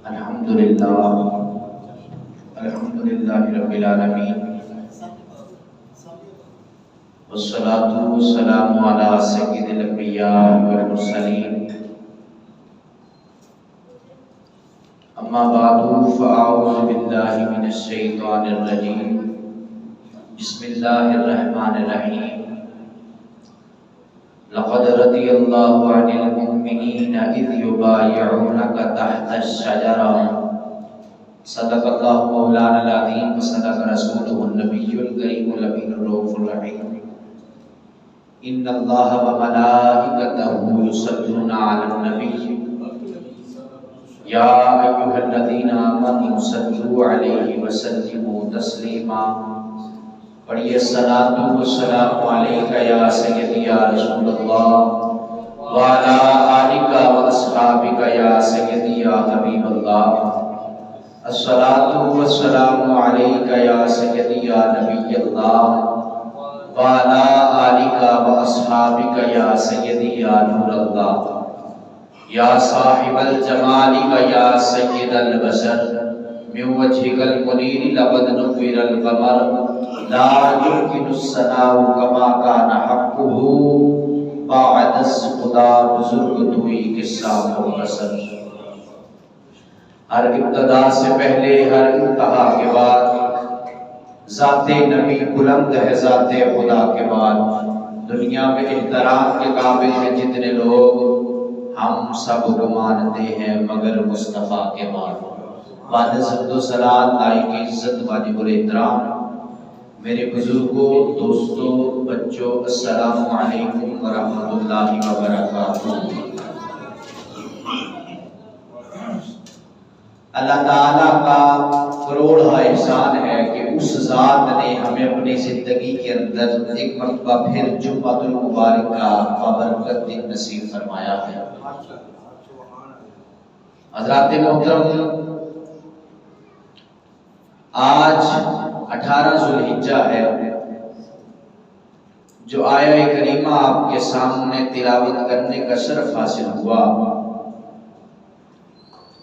الحمدللہ رب العالمین والصلاة والسلام علی سید الانبیاء والمرسلین اما بعد فاعوذ باللہ من الشیطان الرجیم بسم اللہ الرحمن الرحیم لقد رضی اللہ عن المؤمنین اذ یبایعونک تحت الشجرہ صدق اللہ مولانا العظیم وصدق رسولہ النبی الکریم الامین الرؤوف الرحیم ان اللہ وملائکتہ یصلون علی النبی یا ایھا الذین آمنوا صلوا علیہ وسلموا تسلیما پڑھیے الصلاۃ والسلام علیک یا سیدی یا رسول اللہ وعلی آلک واصحابک یا سیدی یا حبیب اللہ الصلاۃ والسلام علیک یا سیدی یا نبی اللہ وعلی آلک واصحابک یا سیدی یا نور اللہ یا صاحب الجمال یا سید البشر من وجهك المنیر لقد نور القمر لا يمكن الثناء كما كان حقه بعد الخدا بزرگ توئی قصہ مختصر ہر ابتدا سے پہلے ہر انتہا کے بعد ذات نبی بلند ہے ذات خدا کے بعد دنیا میں احترام کے قابل ہیں جتنے لوگ ہم سب کو مانتے ہیں مگر مصطفیٰ کے بعد بعد صد و صلات لائی کی عزت واجب الاحترام میرے بزرگوں دوستوں بچوں السلام علیکم ورحمۃ اللہ وبرکاتہ اللہ تعالیٰ کا کروڑا احسان ہے کہ اس ذات نے ہمیں اپنی زندگی کے اندر ایک مرتبہ پھر جمعۃ المبارک کا بابرکت دن نصیب فرمایا ہے حضرات محترم آج 18 ذوالحجہ ہے جو آیہ کریمہ آپ کے سامنے تلاوت کرنے کا شرف حاصل ہوا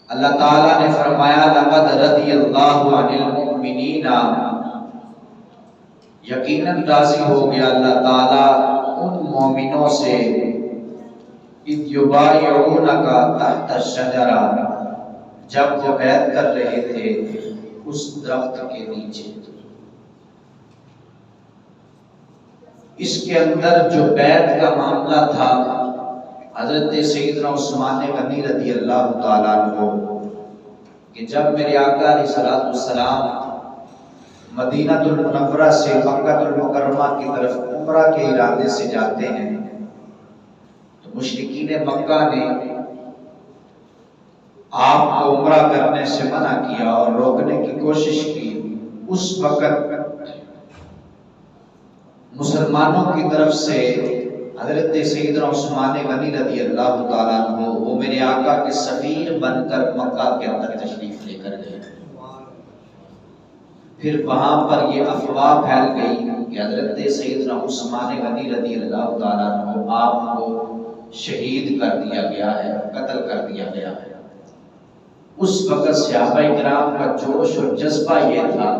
اللہ تعالیٰ نے فرمایا لقد رضی اللہ عن المؤمنین یقیناً راضی ہو گیا اللہ تعالیٰ ان مومنوں سے اذ یبایعونک تحت الشجرہ جب وہ بیعت کر رہے تھے اس درخت کے نیچے اس کے اندر جو بیعت کا معاملہ تھا حضرت سیدنا عثمان غنی رضی اللہ تعالیٰ عنہ کہ جب میرے آقا علیہ السلام مدینہ المنورہ سے مکہ المکرمہ کی طرف عمرہ کے ارادے سے جاتے ہیں تو مشرکین مکہ نے آپ کو عمرہ کرنے سے منع کیا اور روکنے کی کوشش کی اس وقت مسلمانوں کی طرف سے حضرت سیدنا عثمان غنی رضی اللہ تعالیٰ عنہ وہ میرے آقا کے سفیر بن کر مکہ کے اندر تشریف لے کر گئے پھر وہاں پر یہ افواہ پھیل گئی کہ حضرت سیدنا عثمان غنی رضی اللہ تعالیٰ عنہ آپ کو شہید کر دیا گیا ہے قتل کر دیا گیا ہے اس وقت صحابہ کرام کا جوش اور جذبہ یہ تھا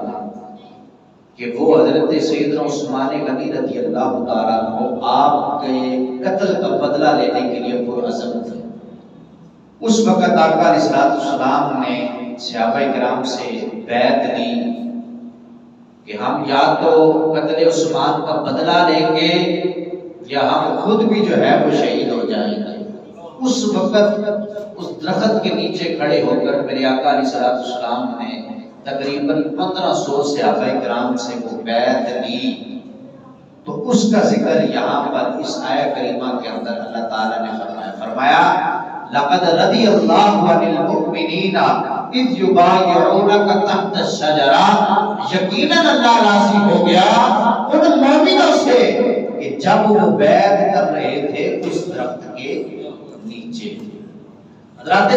کہ وہ حضرت سیدنا عثمان غنی رضی اللہ تعالیٰ عنہ آپ کے قتل کا بدلہ لینے کے لیے پرعزم تھے اس وقت آقا علیہ السلام نے صحابہ کرام سے بیعت لی کہ ہم یا تو قتل عثمان کا بدلہ لیں گے یا ہم خود بھی جو ہے وہ شہید ہو جائیں گے اس وقت اس درخت کے نیچے کھڑے ہو کر میرے آقا علیہ السلام نے تقریباً 1500 صحابہ کرام سے وہ بیعت لی تو اس کا ذکر یہاں پر اس آیہ کریمہ کے اندر اللہ تعالیٰ نے فرمایا لقد رضی اللہ عن المؤمنین اذ یبایعونک تحت الشجرہ یقیناً اللہ راضی ہو گیا ان مومنوں سے کہ جب وہ بیعت کر رہے تھے اس درخت کے نیچے حضرت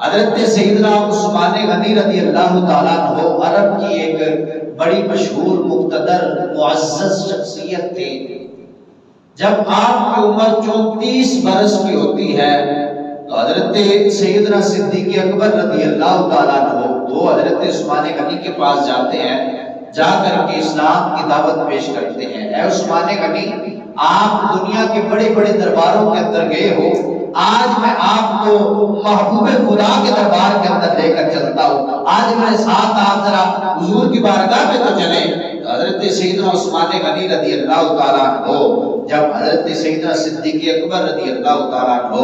حضرت سیدنا عثمان غنی رضی اللہ تعالیٰ عنہ عرب کی ایک بڑی مشہور مقتدر معزز شخصیت تھی جب آپ کی عمر 34 برس کی ہوتی ہے تو حضرت سیدنا صدیق اکبر رضی اللہ تعالیٰ عنہ وہ حضرت عثمان غنی کے پاس جاتے ہیں، جا کر کے اسلام کی دعوت پیش کرتے ہیں۔ اے عثمان غنی، آپ دنیا کے بڑے بڑے درباروں کے اندر گئے ہو، آج میں آپ کو محبوب خدا کے دربار کے اندر لے کر چلتا ہوں، آج میرے ساتھ آپ ذرا حضور کی بارگاہ میں تو چلیں۔ حضرت سیدنا عثمان غنی رضی اللہ تعالیٰ عنہ جب حضرت سیدنا صدیق اکبر رضی اللہ تعالیٰ عنہ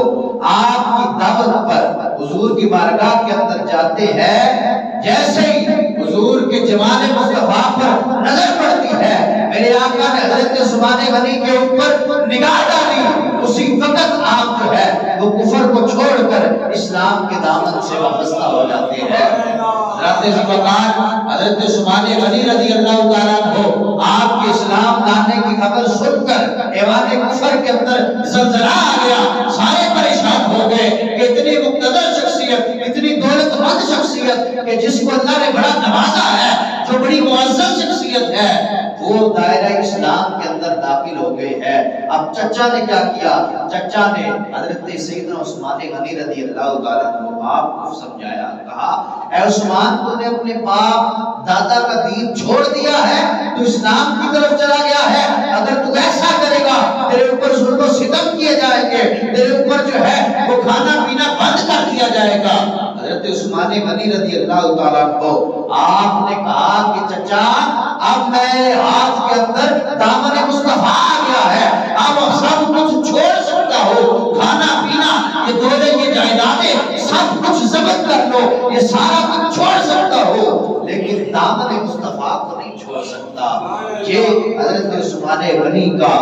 آپ کی دعوت پر حضور کی بارگاہ کے اندر جاتے ہیں، جیسے ہی حضور کے جمال مصطفیٰ پر نظر پڑتی ہے، میرے آقا نے حضرت عثمان غنی کے اوپر نگاہ ڈالی، اسی وقت آپ جو ہے وہ کفر کو چھوڑ کر اسلام کے دامن سے وابستہ ہو جاتے ہیں۔ حضرت عثمان غنی رضی اللہ تعالیٰ عنہ آپ کے اسلام لانے کی خبر سن کر ایوان کفر کے اندر زلزلہ آ گیا، سارے پریشان ہو گئے کہ اتنی مقتدر شخصیت، اتنی دولت مند شخصیت کہ جس کو اللہ نے بڑا نوازا ہے، جو بڑی معزز شخصیت ہے، وہ دائرہ اسلام کے اندر داخل ہو گئے ہیں۔ اب چچا نے کیا کیا؟ چچا نے حضرت سیدنا عثمان غنی رضی اللہ تعالیٰ عنہ آپ کو سمجھایا، کہا اے عثمان، تو نے اپنے باپ دادا کا دین چھوڑ دیا ہے، تو اسلام کی طرف چلا گیا ہے، اگر تو ایسا کرے گا تیرے اوپر ظلم و ستم کیے جائیں گے، تیرے اوپر جو ہے وہ کھانا پینا بند کر دیا جائے گا۔ حضرت عثمان غنی رضی اللہ تعالیٰ عنہ آپ نے کہا کہ چچا، اب میرے ہاتھ کے اندر دامن مصطفیٰ آ گیا ہے، اب سب کچھ چھوڑ سکتا ہو، کھانا پینا، یہ دولے، یہ جائیدادیں، سب کچھ ضبط کر لو، یہ سارا کچھ چھوڑ سکتا ہو، لیکن دامن مصطفیٰ کو نہیں چھوڑ سکتا۔ یہ حضرت عثمان غنی کا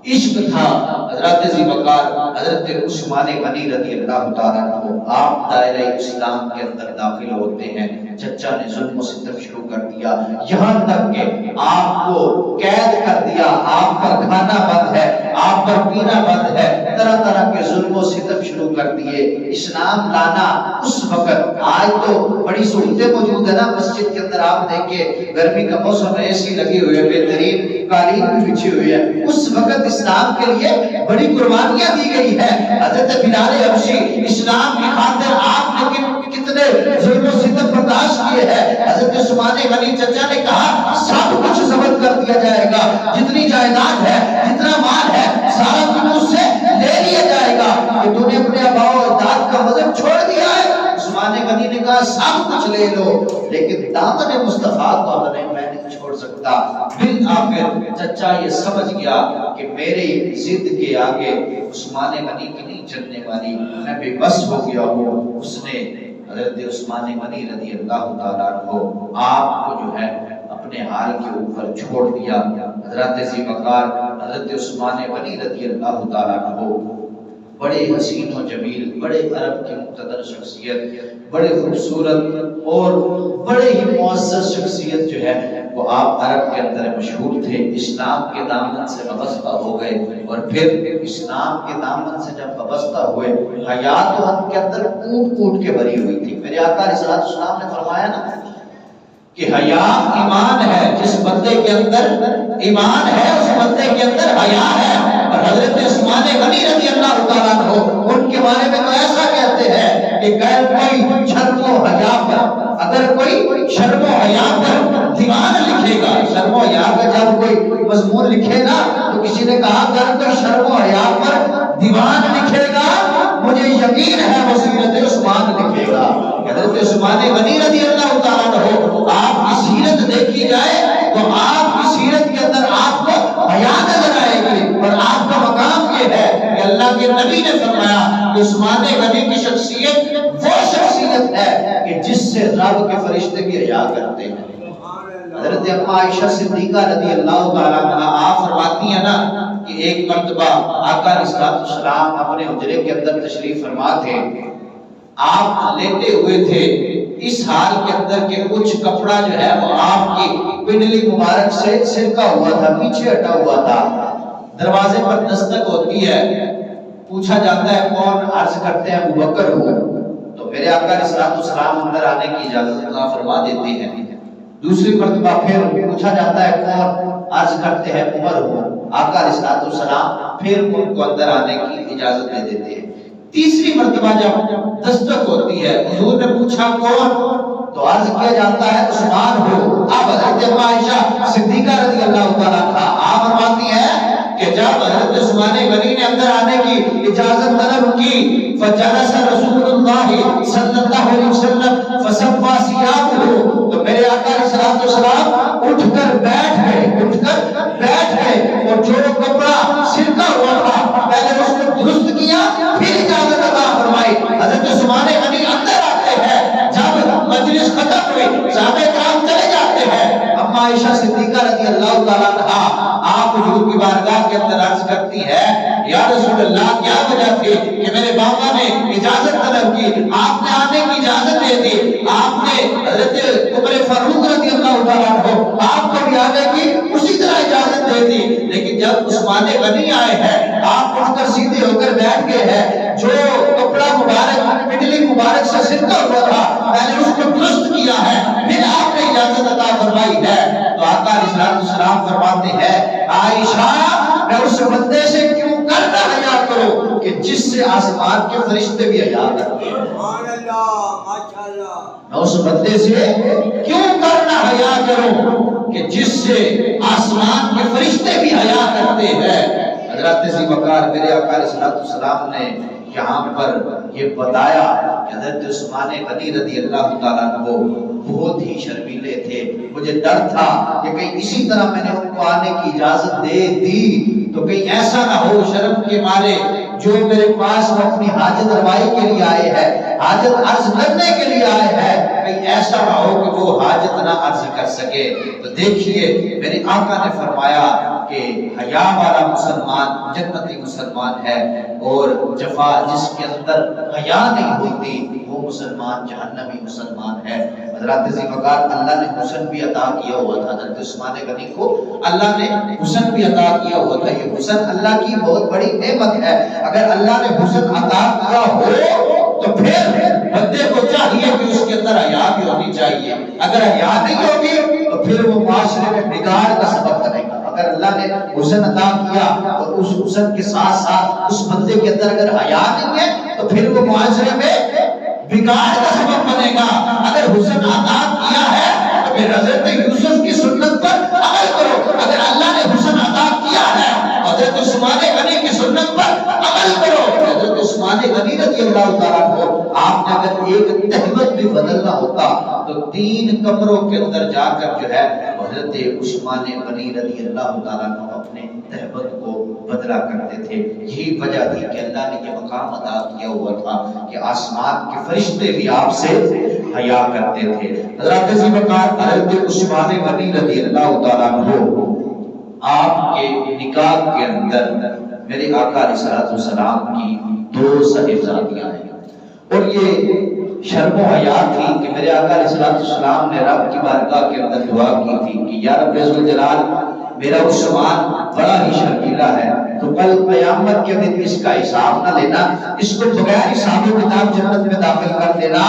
عشق تھا۔ حضرت ذی وقار حضرت عثمان غنی رضی اللہ تعالیٰ عنہ آپ دائرہ اسلام کے اندر داخل ہوتے ہیں، چچا نے ظلم و ستم شروع کر دیا، یہاں تک کہ آپ کو قید کر دیا، آپ پر کھانا بند ہے، آپ پر پینا بند ہے، طرح طرح کے ظلم و ستم شروع کر دیے۔ اسلام لانا اس وقت، آج تو بڑی سہولتیں موجود ہے نا مسجد کے اندر، آپ دیکھیں گرمی کا موسم ہے، اے سی لگی ہوئی ہے، بہترین قالین بھی بچھی ہوئی ہے، اس وقت اسلام کے لیے بڑی قربانیاں دی گئی ہے۔ حضرت بلال حبشی اسلام کی خاطر آپ نے کتنے ظلم و ستم برداشت کیے ہیں۔ حضرت عثمان غنی چچا نے کہا سب کچھ ضبط کر دیا جائے گا، جتنی جائیداد ہے، جتنا مال ہے، سارا کچھ اس سے لے لیا جائے گا، کہ تو نے اپنے آباء و اجداد کا وزن چھوڑ دیا ہے۔ عثمان غنی نے کہا سب کچھ لے لو، لیکن دامن مصطفیٰ کو میں نہیں چھوڑ سکتا۔ بالآخر چچا یہ سمجھ گیا کہ میری ضد کے آگے عثمان غنی کی نہیں چلنے والی، میں بے بس ہو گیا ہوں۔ اس نے حضرت عثمان غنی رضی اللہ تعالیٰ عنہ آپ کو جو ہے اپنے حال کے اوپر چھوڑ دیا۔ حضرت ذی وقار حضرت عثمان غنی رضی اللہ تعالیٰ عنہ بڑے حسین و جمیل، بڑے عرب کی مقتدر شخصیت، بڑے خوبصورت اور بڑے ہی معزز شخصیت جو ہے وہ آپ عرب کے اندر مشہور تھے۔ اسلام کے دامن سے وابستہ ہو گئے، اور پھر اسلام کے دامن سے جب وابستہ ہوئے، حیات و ان کے اندر کوٹ کوٹ کے بھری ہوئی تھی۔ میرے آقا علیہ السلام نے فرمایا نا کہ حیا ایمان ہے، جس بندے کے اندر ایمان ہے اس بندے کے اندر حیا ہے۔ اور حضرت عثمان غنی رضی اللہ تعالیٰ عنہ ان کے بارے میں تو ایسا کہتے ہیں کہ اگر کوئی شرم و حیا پر، اگر کوئی شرم و حیا پر دیوان لکھے گا، شرم و حیا کا جب کوئی مضمون لکھے نا تو کسی نے کہا اگر کوئی شرم و حیا پر دیوان لکھے گا مجھے یقین ہے وہ سیرت عثمان لکھے گا۔ حضرت عثمان غنی رضی اللہ تعالیٰ عنہ آپ کی سیرت دیکھی جائے تو آپ کی سیرت کے اندر آپ کو حیا نظر آئے گی، اور آپ کا مقام یہ ہے کہ اللہ کے نبی نے فرمایا کہ عثمان غنی کی شخصیت وہ شخصیت ہے کہ جس سے رب کے فرشتے بھی حیا کرتے ہیں۔ حضرت اما عائشہ صدیقہ رضی اللہ تعالیٰ عنہ آپ فرماتی ہیں نا کہ ایک مرتبہ آقا علیہ السلام اپنے حجرے کے اندر تشریف فرما تھے، آپ لیٹے ہوئے تھے، اس حال کے اندر کہ کچھ کپڑا جو ہے وہ آپ کی پنڈلی مبارک سے سرکا ہوا تھا، پیچھے ہٹا ہوا تھا۔ دروازے پر دستک ہوتی ہے، پوچھا جاتا ہے کون؟ عرض کرتے ہیں ابو بکر ہوں۔ تو میرے آقا علیہ السلام اندر آنے کی اجازت عطا فرما دیتے ہیں۔ دوسری مرتبہ پھر پوچھا جاتا ہے کون؟ عرض کرتے ہیں عمر ہوں۔ آقا علیہ السلام پھر ان کو اندر آنے کی اجازت دے دیتے ہیں۔ تیسری مرتبہ جب دستک ہوتی ہے، حضور نے پوچھا کون؟ تو عرض کیا جاتا ہے عثمان ہو۔ اب حضرت عائشہ صدیقہ رضی اللہ تعالیٰ عنہا آپ فرماتی ہیں کہ جب حضرت عثمان غنی نے اندر آنے کی اجازت طلب کی، فجلس رسول اللہ صلی اللہ علیہ وسلم فصفى ثيابه، تو میرے آقا علیہ الصلوۃ والسلام اٹھ کر بیٹھ گئے اور جو کپڑا سرکا ہوا تھا پہلے اس کو درست کیا، پھر اجازت عطا فرمائی۔ حضرت عثمان غنی اندر آتے ہیں، جب مجلس ختم ہوئی صحابہ کرام چلے جاتے ہیں، اما عائشہ صدیقہ رضی اللہ تعالیٰ عنہا آپ حضور کی بارگاہ کے اندر عرض کرتی ہے، یا رسول اللہ کیا وجہ تھی کہ میرے بابا نے اجازت طلب کی، آپ نے آنے کی اجازت دے دی، آپ نے حضرت عمر فاروق رضی اللہ تعالیٰ عنہ آپ کو بھی آنے کی اسی طرح اجازت دے دی، لیکن جب عثمان غنی آئے ہیں آپ اٹھ کر سیدھے ہو کر بیٹھ گئے ہیں، جو کپڑا مبارک پٹلی مبارک سے سرکا ہوا تھا پہلے اس کو درست کیا ہے، پھر آپ نے اجازت عطا فرمائی ہے۔ تو آقا علیہ السلام فرماتے ہیں، عائشہ میں اس بندے سے کیوں کرنا حیا کرو کہ جس سے آسمان کے فرشتے بھی حیا کرتے ہیں۔ سبحان اللہ، ماشاءاللہ۔ میں اس بندے سے کیوں کرنا حیا کروں کہ جس سے آسمان کے فرشتے بھی حیا کرتے ہیں۔ حضرت ذی وقار میرے آقا علیہ السلام نے یہاں پر یہ بتایا کہ حضرت عثمان غنی رضی اللہ تعالیٰ عنہ بہت ہی شرمیلے تھے، مجھے ڈر تھا کہ کہیں اسی طرح میں نے ان کو آنے کی اجازت دے دی تو کہیں ایسا نہ ہو شرم کے مارے جو میرے پاس وہ اپنی حاجت روائی کے لیے آئے ہیں، حاجت عرض کرنے کے لیے آئے ہیں، کہیں ایسا نہ ہو کہ وہ حاجت نہ عرض کر سکے۔ تو دیکھیے میرے آقا نے فرمایا کہ حیا والا مسلمان جنتی مسلمان ہے، اور جفا جس کے اندر حیا نہیں ہوتی وہ مسلمان جہنمی مسلمان ہے۔ حضرت ذی وقار اللہ نے حسن بھی عطا کیا ہوا تھا، حضرت عثمان غنی کو اللہ نے حسن بھی عطا کیا ہوا تھا۔ یہ حسن اللہ کی بہت بڑی نعمت ہے، اگر اللہ نے حسن عطا کیا ہو تو پھر بندے کو چاہیے کہ اس کے اندر حیا بھی ہونی چاہیے، اگر حیا نہیں ہوگی تو پھر وہ معاشرے میں بگاڑ کا سبب بنے گا۔ اگر اللہ نے حسن عطا کیا اور اس حسن کے ساتھ ساتھ اس بندے کے اندر اگر حیا نہیں ہے تو پھر وہ معاشرے میں بگاڑ کا سبب بنے گا۔ اگر حسن عطا کیا ہے تو پھر حضرت یوسف کی سنت پر عمل کرو، اگر اللہ نے حسن عطا کیا ہے حضرت عثمان غنی کی سنت پر عمل کرو۔ حضرت عثمان غنی رضی اللہ تعالیٰ عنہ آپ نے اگر ایک تہمت بھی بدلنا ہوتا تو 3 کمروں کے اندر جا کر جو ہے حضرت عثمان غنی رضی اللہ تعالیٰ عنہ اپنے تہمت کو بدلا کرتے تھے۔ یہی وجہ تھی کہ اللہ نے یہ مقام عطا کیا ہوا تھا کہ آسمان کے فرشتے بھی آپ سے حیا کرتے تھے۔ حضرت ذی وقار حضرت عثمان غنی رضی اللہ تعالیٰ عنہ آپ کے نکاح کے اندر میرے آقا علیہ السلام کی 2 صاحبزادیاں ہیں، اور یہ شرم و حیا تھی کہ میرے آقا علیہ السلام نے رب کی بارگاہ کے اندر دعا کی تھی کہ یا رب ذوالجلال میرا عثمان بڑا ہی شرمیلا ہے، تو کل قیامت کے دن اس کا حساب نہ لینا، اس کو بغیر حساب و کتاب جنت میں داخل کر دینا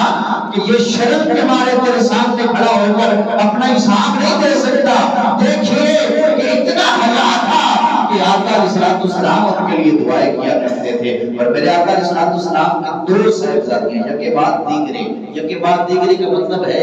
کہ یہ شرم کے مارے تیرے سامنے کھڑا ہو کر اپنا حساب نہیں دے سکتا۔ دیکھیے کہ اتنا حیا تھا کہ آقا علیہ السلام ان کے لیے دعائیں کیا کرتے تھے۔ اور میرے آقا علیہ السلام کے 2 صاحبزادیاں، یک کے بعد دیگری کا مطلب ہے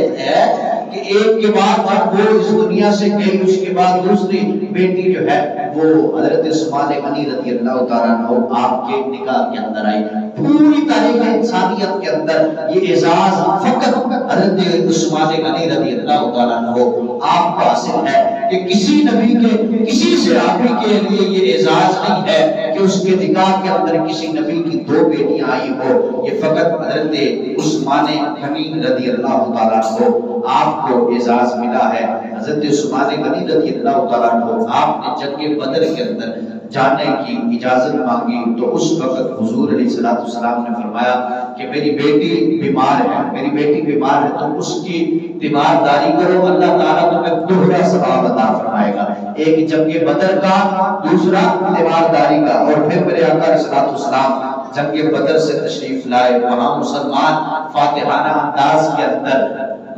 کہ ایک کے بعد جب وہ اس دنیا سے گئی اس کے بعد دوسری بیٹی جو ہے وہ حضرت عثمان غنی رضی اللہ تعالیٰ عنہ آپ کے نکاح کے اندر آئی۔ پوری تاریخ انسانیت کے اندر یہ اعزاز فقط حضرت عثمان غنی رضی اللہ تعالیٰ عنہ آپ کو حاصل ہے کہ کسی نبی کے کسی صحابی کے لیے یہ اعزاز نہیں ہے کہ اس کے نکاح کے اندر کسی نبی کی 2 بیٹیاں آئی ہو، یہ فقط حضرت عثمان غنی رضی اللہ تعالیٰ عنہ آپ کو اعزاز ملا ہے۔ حضرت عثمان غنی رضی اللہ تعالیٰ عنہ آپ نے جنگ بدر کے اندر جانے کی اجازت مانگی تو اس وقت حضور علیہ السلام نے فرمایا کہ میری بیٹی بیمار ہے تو اس کی تیمارداری کرو، اللہ تعالیٰ تمہیں 2 ثواب عطا فرمائے گا، ایک جنگ بدر کا، دوسرا تیمارداری کا۔ اور پھر میرے آقا علیہ السلام جنگ بدر سے تشریف لائے، وہاں مسلمان فاتحانہ انداز کے اندر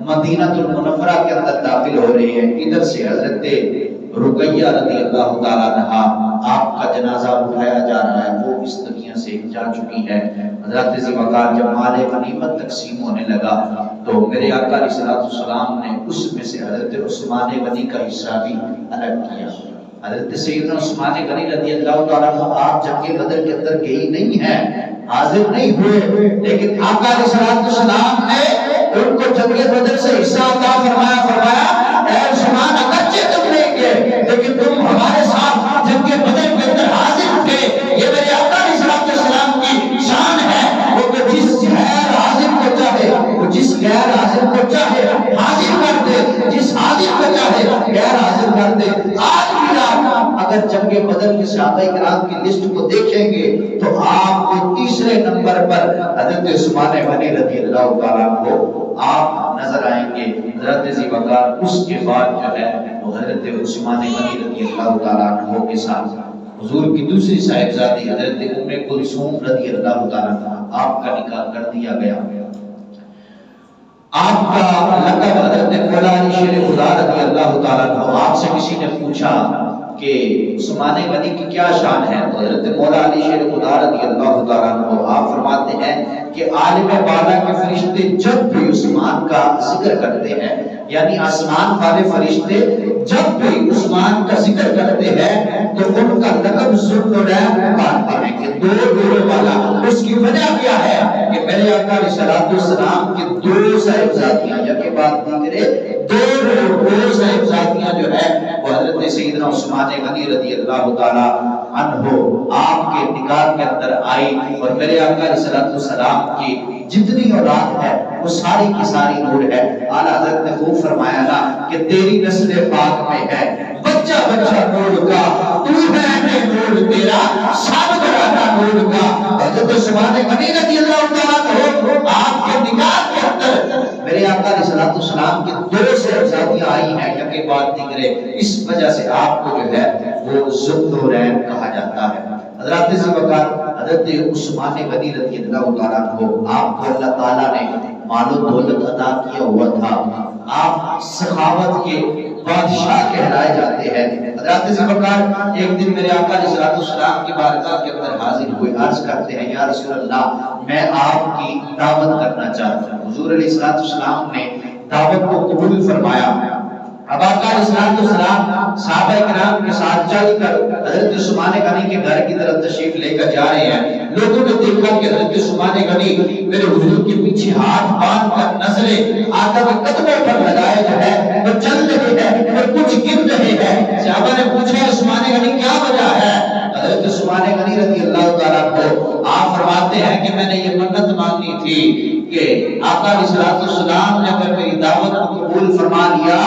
مدینہ المنورہ کے اندر داخل ہو رہے ہیں، ادھر سے حضرت رقیہ رضی اللہ تعالیٰ عنہا آپ کا جنازہ اٹھایا جا رہا ہے، وہ اس دنیا سے جا چکی ہے۔ حضرت ذوالفقار جب مال غنیمت تقسیم ہونے لگا تو میرے آقا علیہ السلام نے اس میں سے حضرت عثمان غنی کا حصہ بھی الگ کیا۔ حضرت سیدنا عثمان غنی رضی اللہ تعالیٰ عنہ آپ جنگ بدر کے اندر گئی نہیں ہیں، حاضر نہیں ہوئے، لیکن آقا علیہ السلام نے ان کو جنگ بدر سے حصہ عطا فرمایا اے عثمان اگرچہ تم نہیں گئے لیکن تم ہمارے ساتھ جنگ بدر کے اندر حاضر تھے۔ یہ میرے آقا علیہ السلام کی شان ہے، وہ کہ جس غیر حاضر کو چاہے، وہ جس غیر حاضر کو چاہے حاضر کر دے، جس حاضر کو چاہے غیر حاضر کر دے۔ آج بھی آپ اگر جنگ بدر کے صحابہ کرام کی لسٹ کو دیکھیں گے تو آپ کو تیسرے نمبر پر حضرت عثمان غنی رضی اللہ تعالیٰ عنہ آپ نظر آئیں گے۔ حضرت ذوالفقار اس کے بعد جو ہے وہ حضرت عثمان غنی رضی اللہ تعالیٰ عنہ کے ساتھ حضور کی دوسری صاحبزادی حضرت ام کلثوم رضی اللہ تعالیٰ عنہ آپ کا نکاح کر دیا گیا۔ آپ کا لقب حضرت مولا علی شیر خدا رضی اللہ تعالیٰ عنہ، آپ سے کسی نے پوچھا کہ عثمان غنی کی کیا شان ہے تو حضرت مولا علی شیر خدا رضی اللہ تعالیٰ عنہ آپ فرماتے ہیں کہ عالم بالا کے فرشتے جب بھی عثمان کا ذکر کرتے ہیں، یعنی آسمان والے فرشتے جب بھی عثمان کا ذکر کرتے ہیں تو ان کا لقب ذوالنورین مانتے ہیں کہ دو نور والا۔ اس کی وجہ کیا ہے کہ میرے آقا علیہ السلام کی دو صاحبزادیاں یا کے بعد دیگرے دو صاحبزادیاں جو ہے وہ حضرت سیدنا عثمان غنی رضی اللہ تعالیٰ عنہ آپ کے نکاح کے اندر آئی، اور میرے آقا علیہ السلام کی جتنی اولاد ہے وہ ساری کی ساری نور ہے۔ اعلیٰ حضرت نے خوب فرمایا نا کہ تیری نسل پاک میں ہے بچہ بچہ نور کا، تو ہے نور تیرا سب گرانا نور کا۔ حضرت عثمان غنی رضی اللہ تعالیٰ عنہ آپ کے نکاح کے اندر میرے آقا علیہ السلام کی دو صاحبزادیاں آئی ہیں یا کے بعد دیگرے، اس وجہ سے آپ کو جو ہے وہ ذوالنورین کہا جاتا ہے۔ حضرت ذوالفقار حضرت عثمان غنی رضی اللہ تعالیٰ عنہ آپ کو اللہ تعالیٰ نے مال و دولت عطا کیا ہوا تھا، آپ سخاوت کے بادشاہ کہلائے جاتے ہیں۔ حضرت ذوالفقار ایک دن میرے آقا علیہ السلام کی بارگاہ کے اندر حاضر ہوئے، عرض کرتے ہیں یا رسول اللہ میں آپ کی دعوت کرنا چاہتا ہوں۔ حضور علیہ السلام نے دعوت کو قبول فرمایا۔ اب آقا علیہ السلام صحابہ کرام کے ساتھ چل کر حضرت عثمان غنی کے گھر کی طرف تشریف لے کر جا رہے ہیں۔ لوگوں نے دیکھا کہ حضرت عثمان غنی میرے حضور کے پیچھے ہاتھ باندھ کر نظریں آقا کے قدموں پر لگائے جو ہے وہ چل رہے ہیں اور کچھ گر رہے ہیں۔ صحابہ نے پوچھا عثمان غنی کیا وجہ ہے؟ حضرت عثمان غنی رضی اللہ تعالیٰ عنہ آپ فرماتے ہیں کہ میں نے یہ منت مانگی تھی کہ آقا علیہ السلام نے اگر میری دعوت کو قبول فرما لیا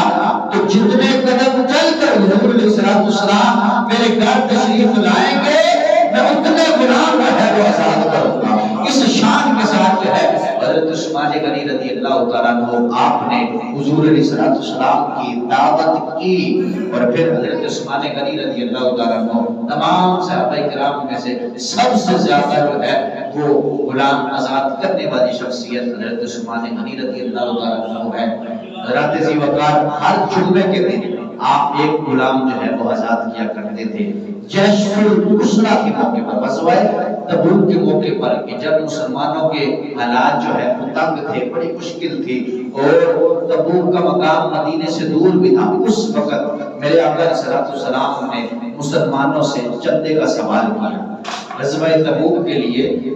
تو جتنے قدم چل کر حضور علیہ السلام میرے گھر تشریف لائیں گے میں اتنے غلام جو ہے وہ آزاد کروں گا۔ اس شان کے ساتھ جو ہے حضرت عثمان غنی رضی اللہ تعالیٰ عنہ آپ نے حضور علیہ السلام کی دعوت کی، اور پھر حضرت عثمان غنی رضی اللہ تعالیٰ عنہ تمام صحابہ کرام میں سے سب سے زیادہ جو ہے وہ غلام آزاد کرنے والی شخصیت حضرت عثمان غنی رضی اللہ تعالیٰ عنہ ہے۔ حضرت ذوالفقار ہر جمعے کے دن آپ ایک غلام جو ہے وہ آزاد کیا کرتے تھے۔ جیش العسرہ کے موقع پر، غزوہ تبوک کے موقع پر کہ جب مسلمانوں کے حالات جو ہے وہ تنگ تھے، بڑی مشکل تھی اور تبوک کا مقام مدینے سے دور بھی تھا، اس وقت میرے آقا علیہ السلام نے مسلمانوں سے چندے کا سوال کیا۔ غزوہ تبوک کے لیے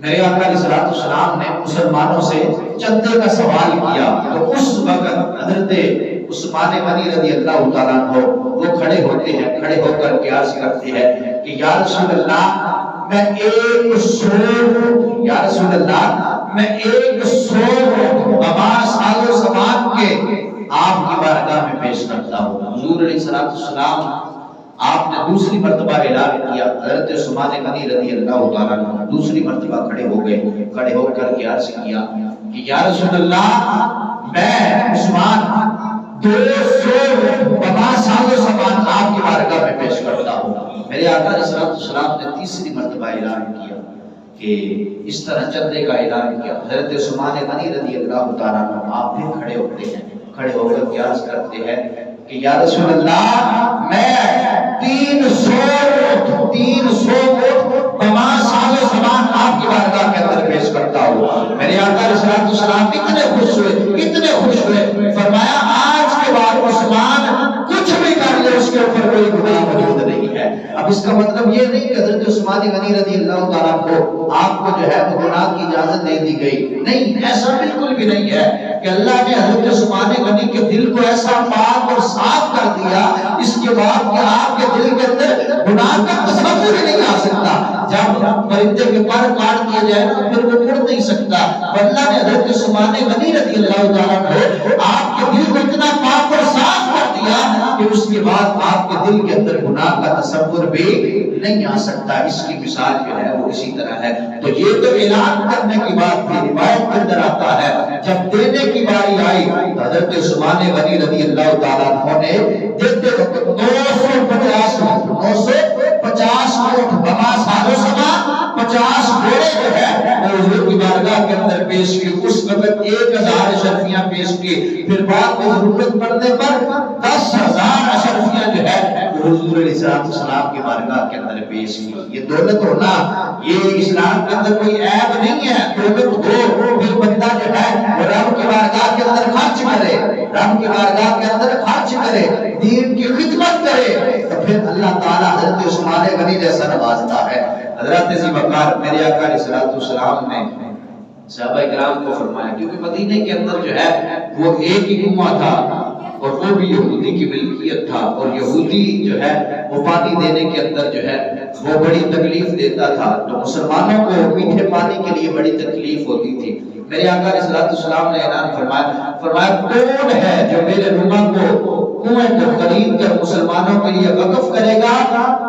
میرے آقا علیہ السلام نے مسلمانوں سے چندے کا سوال کیا تو اس وقت حضرت عثمان غنی رضی اللہ تعالیٰ عنہ وہ کھڑے ہوتے ہیں، کھڑے ہو کر کے عرض کرتے ہیں کہ یا رسول اللہ میں ایک سو سال و زمان کے آپ کی بارگاہ میں پیش کرتا ہوں۔ حضور علیہ السلام آپ نے دوسری مرتبہ اعلان کیا۔ حضرت عثمان غنی رضی اللہ تعالیٰ عنہ دوسری مرتبہ کھڑے ہو گئے، کھڑے ہو کر کے عرض کیا کہ یا رسول اللہ میں عثمان 200 سال و زمان آپ کی بارگاہ میں پیش کرتا ہوں۔ میرے آقا علیہ السلام نے تیسری مرتبہ اعلان کیا کہ اس طرح چندے کا اعلان کیا۔ حضرت عثمان غنی رضی اللہ تعالیٰ عنہ آپ بھی کھڑے ہوتے ہیں، کھڑے ہو کر کیا عرض کرتے ہیں کہ یا رسول اللہ میں 300 بما سال زمان آپ کی بارگاہ کے اندر پیش کرتا ہوں۔ میرے آقا علیہ السلام اتنے خوش ہوئے، فرمایا آج کے بعد عثمان کچھ بھی کر لے اس کے اوپر کوئی گناہ موجود نہیں ہے۔ اب اس کا مطلب یہ نہیں کہ حضرت عثمان غنی رضی اللہ تعالیٰ کو آپ کو جو ہے وہ گناہ کی اجازت دے دی گئی، نہیں، ایسا بالکل بھی نہیں ہے کہ اللہ نے حضرت عثمان غنی کے دل کو ایسا پاک اور صاف کر دیا اس کے بعد کہ آپ کے دل کے اندر گناہ کا تصور ہی نہیں آ سکتا۔ جب پرندے کے پر کاٹ دیا جائے تو پھر وہ اڑ نہیں سکتا۔ اللہ نے حضرت عثمان غنی رضی اللہ تعالیٰ کو آپ کے دل کو اتنا پاک اور صاف کر دیا کہ اس کے بعد آپ کے دل کے اندر گناہ کا تصور بھی نہیں آ سکتا۔ اس کی مثال جو ہے وہ اسی طرح ہے۔ تو یہ تو اعلان کرنے کی بات تھی، روایت کے اندر آتا ہے جب دینے کی باری آئی حضرت عثمان غنی رضی اللہ تعالیٰ عنہ نے دیتے وقت 950 اونٹ بما سالو سما 50 گھوڑے جو ہے وہ حضور کی بارگاہ کے اندر پیش کی۔ اس وقت 1000 اشرفیاں پیش کی، پھر بعد میں ضرورت پڑنے پر 10,000 اشرفیاں جو ہے حضور علیہ السلام کی بارگاہ کے اندر پیش کی۔ یہ دولت ہونا یہ اسلام کے اندر کوئی عیب نہیں ہے۔ دولت ہو پھر بندہ جو ہے رب کی بارگاہ کے اندر خرچ کرے، رب کی بارگاہ کے اندر خرچ کرے، دین کی خدمت کرے، تو پھر اللہ تعالیٰ حضرت عثمان غنی جیسا نوازتا ہے۔ حضرت ذی وقار میرے آقا علیہ السلام نے صحابہ کرام کو فرمایا، کیونکہ مدینے کے اندر جو ہے وہ ایک ہی کنواں تھا اور وہ بھی یہودی کی ملکیت تھا، اور یہودی جو ہے وہ پانی دینے کے اندر جو ہے وہ بڑی تکلیف دیتا تھا، تو مسلمانوں کو میٹھے پانی کے لیے بڑی تکلیف ہوتی تھی۔ میرے آقا علیہ السلام نے اعلان فرمایا کون ہے جو میرے روما کو کنویں کو خرید کر مسلمانوں کے لیے وقف کرے گا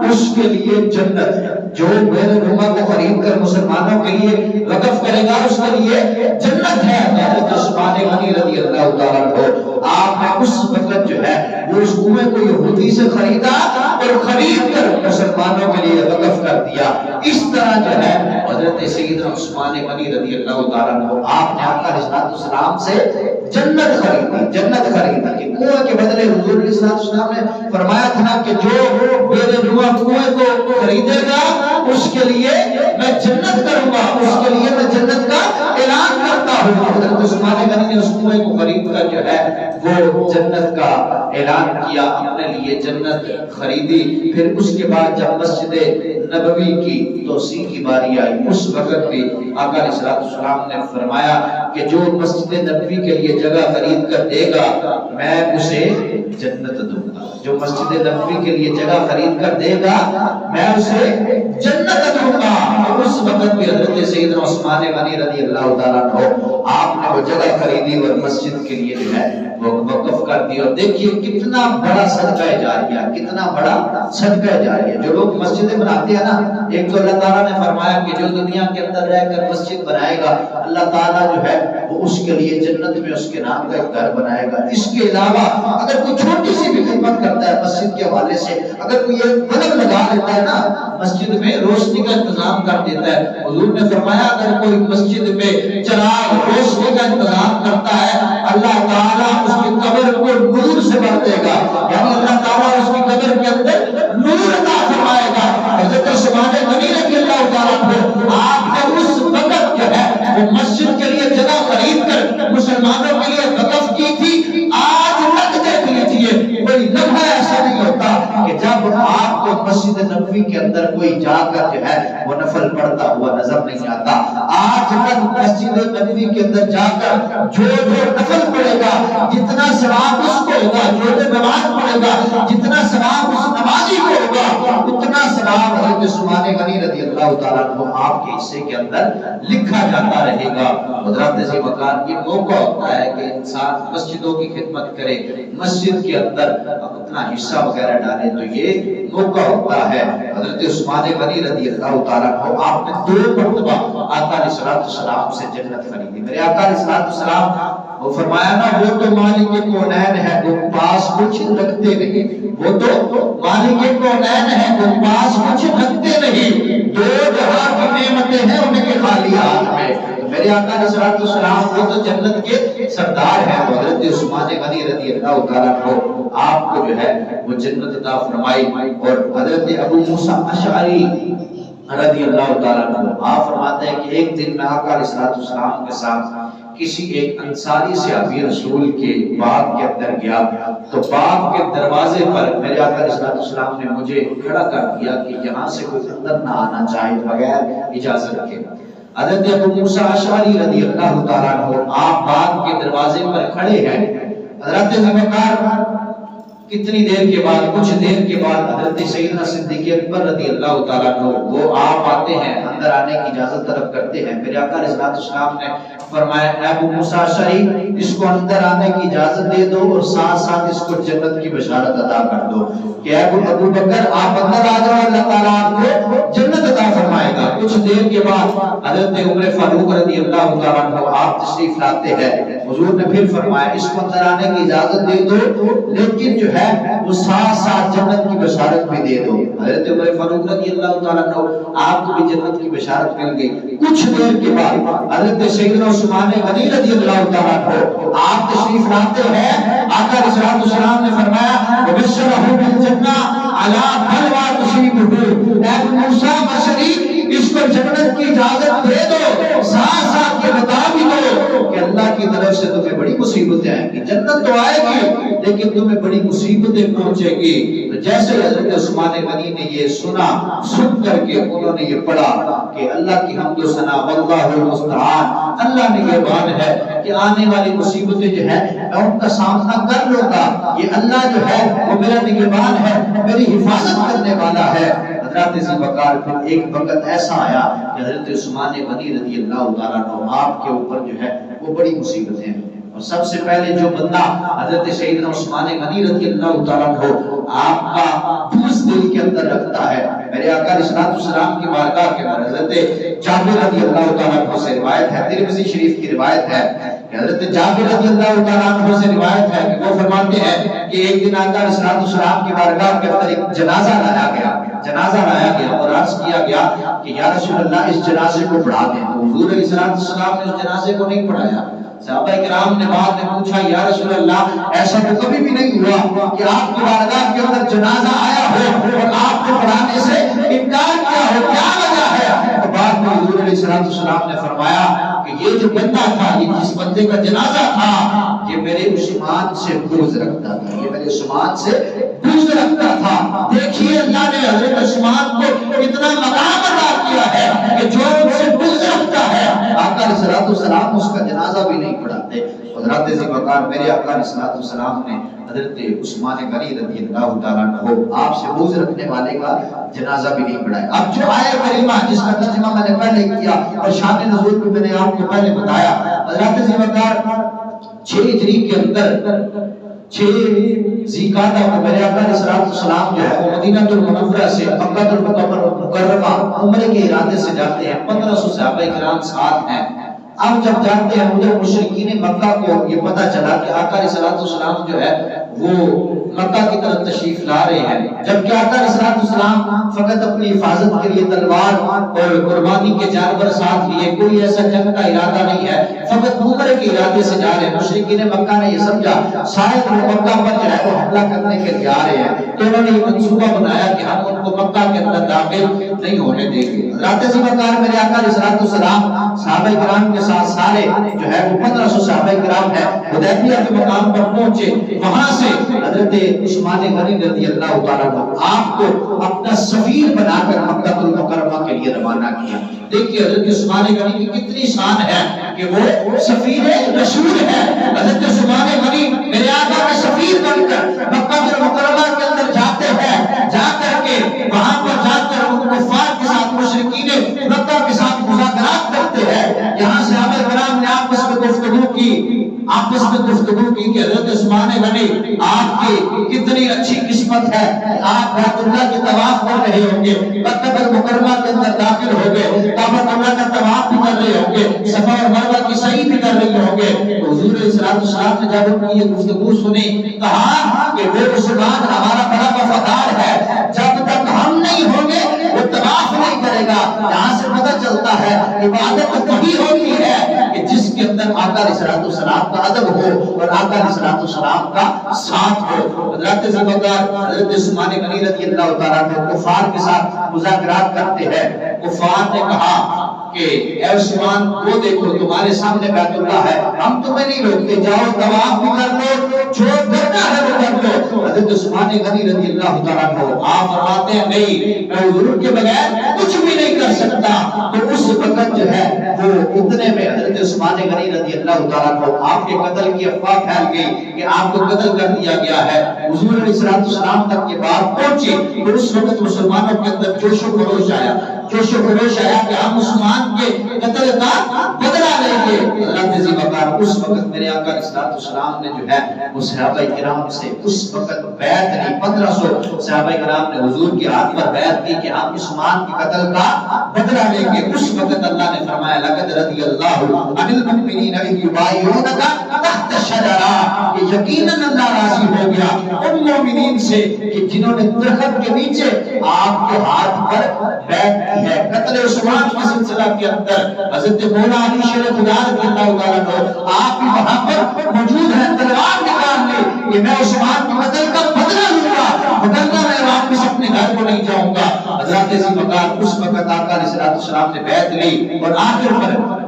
اس کے لیے جنت ہے۔ جو میرے روما کو خرید کر مسلمانوں کے لیے وقف کرے گا اس کے لیے جنت ہے۔ حضرت عثمان غنی رضی اللہ تعالیٰ عنہ آپ نے اس وقت جو ہے وہ اس کنویں کو یہودی سے خریدا اور خرید کر مسلمانوں کے لیے وقف کر دیا۔ اس طرح جو ہے حضرت سیدنا عثمان غنی رضی اللہ تعالیٰ عنہ آپ نے آقا علیہ السلام سے جنت خریدی کہ کنویں کے بدلے حضور علیہ السلام نے فرمایا تھا کہ جو میرے روما کنویں کو خریدے گا اس کے لیے میں جنت کروں گا، اس کے لیے میں جنت کا اعلان کرتا ہوں۔ حضرت عثمان غنی نے اس کنویں کو خرید کر جو ہے وہ جنت کا اعلان کیا، اپنے لیے جنت خریدی۔ پھر اس کے بعد جب مسجد نبوی کی توسیع کی باری آئی اس وقت بھی آقا علیہ السلام نے فرمایا کہ جو مسجد نبوی کے لیے جگہ خرید کر دے گا میں اسے جنت دوں گا، جو مسجد نبوی کے لیے جگہ خرید کر دے گا میں اسے جنت دوں گا۔ اس وقت بھی حضرت سیدنا عثمان غنی رضی اللہ تعالیٰ عنہ آپ نے وہ جگہ خریدی اور مسجد کے لیے جو ہے وہ وقف کر دی۔ اور دیکھیے کتنا بڑا صدقہ جاریہ، کتنا بڑا صدقہ جاریہ۔ جو لوگ مسجدیں بناتے ہیں نا، ایک تو اللہ تعالیٰ نے فرمایا کہ جو دنیا کے اندر رہ کر مسجد بنائے گا اللہ تعالیٰ جو ہے وہ اس کے لیے جنت میں اس کے نام کا ایک گھر بنائے گا۔ اس کے علاوہ اگر کوئی چھوٹی سی بھی خدمت کرتا ہے مسجد کے حوالے سے، اگر کوئی ایک بلب لگا لیتا ہے نا مسجد میں، روشنی کا انتظام کر دیتا ہے، حضور نے فرمایا اگر کوئی مسجد میں چراغ روشنی کا انتظام کرتا ہے اللہ تعالیٰ اس کی قبر کو نور سے بھر دے گا، یعنی اللہ تعالیٰ اس کی قبر کے اندر نور عطا فرمائے گا۔ حضرت عثمان غنی رضی اللہ تعالیٰ عنہ آپ نے اس وقت جو ہے وہ مسجد کے لیے جگہ خرید کر مسلمانوں کے لیے وقف کی تھی۔ آج تک دیکھ لیجیے کوئی لمحہ ایسا نہیں ہوتا کہ جب آپ کو مسجد نبوی کے اندر کوئی جا کر جو ہے وہ نفل پڑھتا ہوا نظر نہیں آتا۔ آج تک مسجد نبوی کے اندر جا کر جو نفل پڑھے گا جتنا ثواب اس کو ہوگا، جو نماز پڑھے گا جتنا ثواب اس نمازی کو ہوگا اتنا ثواب حضرت عثمان غنی رضی اللہ تعالیٰ عنہ آپ کے حصے کے اندر لکھا جاتا رہے گا۔ حضرت ذی وقار کی موقع ہوتا ہے کہ انسان مسجدوں کی خدمت کرے، مسجد کے اندر اپنا حصہ وغیرہ ڈالے، تو یہ موقع ہوتا ہے۔ حضرت عثمان غنی رضی اللہ تعالیٰ عنہ آپ نے 2 مرتبہ آقا علیہ السلام سے جنت خریدی. میرے آقا علیہ السلام وہ فرمایا نا وہ تو مالک کونین ہے وہ پاس کچھ رکھتے نہیں, وہ تو مالک کونین ہے وہ پاس کچھ رکھتے نہیں, دو جہاں کی نعمتیں ہیں ان کے خالی ہاتھ میں. میرے آقا علیہ السلام وہ تو جنت کے سردار ہیں. تو حضرت عثمان غنی رضی اللہ تعالیٰ کو آپ کو جو ہے وہ جنت عطا فرمائی. اور حضرت ابو موسیٰ اشعری رضی اللہ تعالیٰ عنہ آپ فرماتے ہیں کہ ایک دن میں آقا علیہ السلام کے ساتھ کسی ایک انصاری صحابی رسول کے باغ کے اندر گیا تو باغ کے دروازے پر میرے آقا علیہ السلام نے مجھے کھڑا کر دیا کہ یہاں سے کوئی اندر نہ آنا چاہے بغیر اجازت کے. حضرت ابو موسیٰ اشعری رضی اللہ تعالیٰ عنہ آپ باغ کے دروازے پر کھڑے ہیں. حضرت ذوالفقار کتنی دیر کے بعد, کچھ دیر کے بعد حضرت سیدنا صدیق اکبر رضی اللہ تعالیٰ عنہ وہ آپ آتے ہیں, اندر آنے کی اجازت طلب کرتے ہیں. میرے آقا علیہ السلام نے فرمایا اے ابو موسیٰ اشعری اس کو اندر آنے کی اجازت دے دو اور ساتھ ساتھ اس کو جنت کی بشارت عطا کر دو کہ اے ابو بکر آپ اندر آ جاؤ, اللہ تعالیٰ آپ کو جنت عطا فرمائے گا. کچھ دیر کے بعد حضرت عمر فاروق رضی اللہ تعالیٰ عنہ آپ تشریف لاتے ہیں. حضور نے پھر فرمایا اس کو اندر آنے کی اجازت دے دو لیکن جو ہے وہ ساتھ ساتھ جنت کی بشارت بھی دے دو. حضرت عمر فاروق رضی اللہ تعالیٰ عنہ آپ کو بھی جنت کی بشارت مل گئی. کچھ دیر کے بعد حضرت سیدنا عثمان غنی رضی اللہ تعالیٰ عنہ آپ تشریف لاتے ہیں. آقا علیہ السلام نے فرمایا وبشرہ بالجنہ علی بلوى تصیبہ, اے موسیٰ اشعری اس کو جنت کی اجازت دے دو, ساتھ ساتھ یہ بتا بھی دو کہ اللہ کی طرف سے تمہیں بڑی مصیبتیں آئیں گی. جنت تو آئے گی لیکن تمہیں بڑی مصیبتیں پہنچے گی. جیسے حضرت عثمان غنی نے یہ سنا, سن کر کے انہوں نے یہ پڑھا کہ اللہ کی حمد و ثنا واللہ المستعان, اللہ نگہبان ہے کہ آنے والی مصیبتیں جو ہے میں ان کا سامنا کر لوں گا. یہ اللہ جو ہے وہ میرا نگہبان ہے, میری حفاظت کرنے والا ہے. حضرت ذوالفقار پھر ایک وقت ایسا آیا کہ حضرت عثمان غنی رضی اللہ تعالیٰ عنہ آپ کے اوپر جو ہے وہ بڑی مصیبتیں ہیں. اور سب سے پہلے جو بندہ حضرت سیدنا عثمان غنی رضی اللہ تعالیٰ عنہ آپ کا بغض دل کے اندر رکھتا ہے. میرے آقا علیہ السلام کی بارگاہ کے اندر حضرت جابر رضی اللہ تعالیٰ عنہ سے روایت ہے, ترمذی شریف کی روایت ہے کہ حضرت جابر رضی اللہ تعالیٰ عنہ سے روایت ہے کہ وہ فرماتے ہیں کہ ایک دن آقا علیہ السلام کی بارگاہ کے اندر ایک جنازہ لایا گیا اور عرض کیا گیا کہ یا رسول اللہ اس جنازے کو پڑھا دیں. تو حضور علیہ السلام نے اس جنازے کو نہیں پڑھایا. صحابہ کرام نے بعد میں پوچھا یا رسول اللہ ایسا تو کبھی بھی نہیں ہوا کہ آپ کی بارگاہ کے اندر جنازہ آیا ہو اور آپ کو پڑھانے سے انکار کیا ہو, کیا وجہ ہے؟ تو بعد میں حضور علیہ السلام نے فرمایا کہ یہ جو بندہ تھا, یہ جس بندے کا جنازہ تھا, یہ میرے عثمان سے بغض رکھتا تھا, یہ میرے عثمان سے بغض رکھتا تھا. دیکھیے اللہ نے حضرت عثمان کو اتنا مقام عطا کیا ہے کہ جو ان سے بغض رکھتا ہے آقا علیہ السلام اس کا جنازہ بھی نہیں پڑھاتے. حضرت ذوالفقار میرے آقا علیہ السلام نے حضرت عثمان غنی رضی اللہ تعالیٰ عنہ آپ سے بغض رکھنے والے کا جنازہ بھی نہیں پڑھایا. اب جو آیت کریمہ جس کا ترجمہ میں نے پہلے کیا اور شان نزول کو میں نے آپ کو پہلے بتایا, حضرت ذوالفقار 6 ہجری کے اندر 6 ذیقعدہ کو میرے آقا علیہ السلام جو ہے وہ مدینہ المنورہ سے مکہ المکرمہ عمرے کے ارادے سے جاتے ہیں. 1500 صحابہ کرام ساتھ ہیں. اب جب جاتے ہیں ادھر مشرکین مکہ کو یہ پتہ چلا کہ آقا علیہ السلام جو ہے وہ مکہ کی طرف تشریف لا رہے ہیں, جبکہ آقا علیہ السلام فقط اپنی حفاظت کے لیے تلوار اور قربانی کے جانور ساتھ لیے, کوئی ایسا جنگ کا ارادہ نہیں ہے, فقط عمرے کے ارادے سے جا رہے ہیں. مشرکین مکہ نے یہ سمجھا شاید وہ مکہ پر جو ہے وہ حملہ کرنے کے لیے آ رہے ہیں, تو انہوں نے یہ منصوبہ بنایا کہ ہم ان کو مکہ کے اندر داخل نہیں ہونے دیں گے. حضرت ذوالفقار میرے آقا علیہ السلام صحابہ کرام کے ساتھ سارے جو ہے وہ 1500 صحابہ کرام ہیں حدیبیہ کے مقام پر پہنچے. وہاں سے حضرت عثمان غنی رضی اللہ تعالیٰ عنہ آپ کو اپنا سفیر بنا کر مکہ المکرمہ کے لیے روانہ کیا. دیکھیے حضرت عثمان غنی کی کتنی شان ہے کہ وہ سفیر رسول ہے. حضرت عثمان غنی میرے آقا کے سفیر بن کر مکہ المکرمہ کے اندر جاتے ہیں, جا کر کے وہاں پر جا کر ان کفار کے ساتھ مشرکین مکہ کے ساتھ مذاکرات کرتے ہیں. یہاں صحابہ کرام نے آپس میں گفتگو کی کہ حضرت عثمان غنی آپ کی کتنی اچھی قسمت ہے, آپ بیت اللہ کے طواف کر رہے ہوں گے, مکہ المکرمہ کے اندر داخل ہو گئے, کعبہ اللہ کا طواف بھی کر رہے ہوں گے, صفا اور مروہ کی حضور علیہ السلام نے جب ان کی یہ گفتگو سنی کہا کہ وہ عثمان ہمارا بڑا وفادار ہے، جب تک ہم نہیں ہوں گے وہ طواف نہیں کرے گا۔ یہاں سے پتہ چلتا ہے عبادت تبھی ہوتی ہے کہ جس کے اندر آقا علیہ السلام کا ادب ہو اور آقا علیہ السلام کا ساتھ ہو۔ حضرت ذوالفقار حضرت عثمان غنی رضی اللہ تعالیٰ عنہ کفار کے ساتھ مذاکرات کرتے ہیں۔ کفار نے کہا کہ اے عثمان وہ دیکھو تمہارے سامنے بیت اللہ ہے، ہم تمہیں نہیں روکتے، جاؤ طواف بھی کر لو، جو کرنا ہے وہ کر لو۔ حضرت عثمان غنی رضی اللہ تعالیٰ عنہ آپ فرماتے ہیں نہیں، میں حضور کے بغیر کچھ بھی نہیں کر سکتا۔ تو اس وقت جو ہے وہ اتنے میں حضرت عثمان غنی رضی اللہ تعالیٰ عنہ آپ کے قتل کی افواہ پھیل گئی کہ آپ کو قتل کر دیا گیا ہے۔ حضور علیہ السلام تک یہ بات پہنچی تو اس وقت مسلمانوں کے اندر جوش و خروش آیا کہ ہم عثمان کے قتل کا بدلہ لیں گے۔ حضرت ذوالفقار اس وقت میرے آقا علیہ السلام نے جو ہے وہ صحابہ کرام سے اس وقت بیعت لی۔ 1500 صحابہ کرام نے حضور کے ہاتھ پر بیعت کی کہ ہم عثمان کے قتل کا بدلہ لیں گے۔ اس وقت اللہ نے فرمایا لقد رضی اللہ عن المؤمنین اذ یبایعونک تحت الشجرہ، کہ یقیناً اللہ راضی ہو گیا ان مومنین سے کہ جنہوں نے درخت کے نیچے آپ کے ہاتھ پر بیعت کی ہے۔ قتل عثمان کے سلسلہ کے اندر حضرت مولا علی شیر خدا رضی اللہ تعالیٰ عنہ آپ بھی وہاں پر موجود ہیں، تلوار نکال لی کہ میں عثمان کے قتل کا بدلہ لوں گا، بدلہ میں واپس اپنے گھر کو نہیں جاؤں گا۔ حضرت ذوالفقار اس وقت آقا علیہ السلام نے بیعت لی اور آخر پر